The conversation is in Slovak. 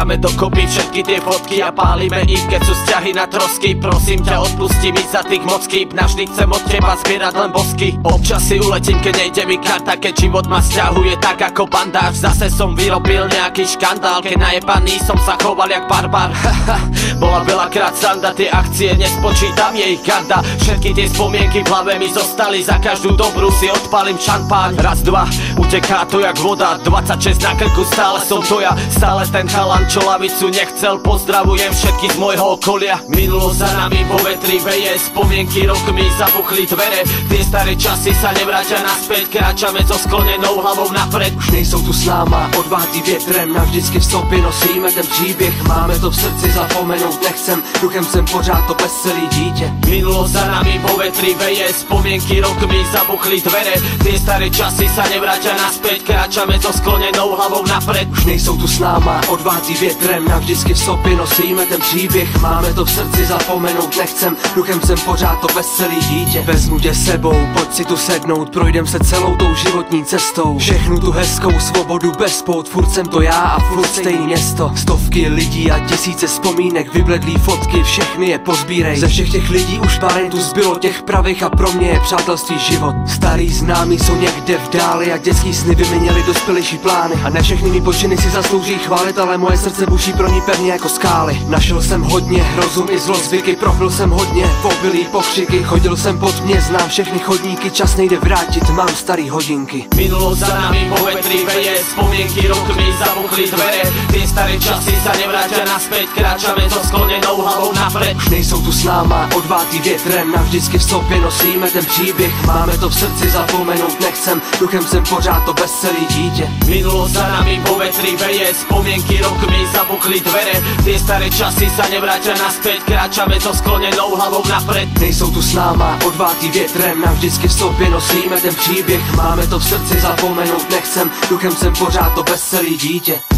Zbierame dokopy všetky tie fotky a pálime ich, keď sú vzťahy na trosky. Prosím ťa, odpusti mi za tých moc chýb, navždy chcem od teba zbierať len bosky. Občas si uletím, keď nejde mi karta, keď život ma sťahuje tak ako bandáž. Zase som vyrobil nejaký škandál, keď najebaný som sa choval jak barbar. Bola veľakrát sranda, tie akcie nespočítam, je ich garda. Všetky tie spomienky v hlave mi zostali, za každú dobrú si odpalím šampáň. Raz, dva, uteká to jak voda, 26 na krku, stále som to ja. Stále ten chalan, čo lavicu nechcel. Pozdravujem všetky z môjho okolia. Minulosť za nami po vetri veje, spomienky rokmi zabuchli dvere. Tie staré časy sa nevrátia naspäť, kráčame so sklonenou hlavou napred. Už nejsou tu s náma, odváty větrem, navždycky v sobě nosíme ten příběh. Máme to v srdci, zapomenout nechcem, duchem jsem pořád to veselý dítě. Minulosť za nami po vetri veje, spomienky rokmi zabuchli dvere. Tie staré časy sa nevrátia naspäť, kráčame so sklonenou hlavou napred. Už nejsou tu s náma, odváty větrem, navždycky v sobě nosíme ten příběh. Máme to v srdci, zapomenout nechcem, duchem jsem pořád to veselý dítě. Vezmu tě sebou, pojď si tu sednout, projdem se celou tou životní cestou. Všechnu tu hezkou svobodu bez pout, furt jsem to já a furt stejný město. Stovky lidí a tisíce vzpomínek, vybledlý fotky, všechny je pozbírej. Ze všech těch lidí už pár jen tu zbylo, těch pravých, a pro mě je přátelství život. Starý známí jsou někde v dáli a dětský sny vyměnili dospělejší plány. A ne všechny mý počiny si zaslouží chválit, ale moje srdce buší pro ní pevně jako skály. Našel jsem hodně, rozum i zlozvyky, propil jsem hodně, obilí pokřiky. Chodil jsem pod mě, znám všechny chodníky, čas nejde vrátit, mám starý hodinky. Minulosť za nami po vetri veje, spomienky rokmi zabuchli dvere. Tie staré časy sa nevrátia naspäť, kráčame so sklonenou hlavou napred. Už nejsou tu s náma, odvátý větrem, navždycky v sobě nosíme ten příběh. Máme to v srdci, zapomenout nechcem, duchem jsem pořád to veselý dítě. Minulosť za nami po vetri veje, spomienky rokmi zabuchli dvere. Tie staré časy sa nevrátia naspäť, kráčame so sklonenou hlavou napred. Nejsou tu s náma, odvátý větrem, navždycky v sobě nosíme ten příběh. Máme to v srdci, zapomenout nechcem, duchem jsem pořád to veselý dítě.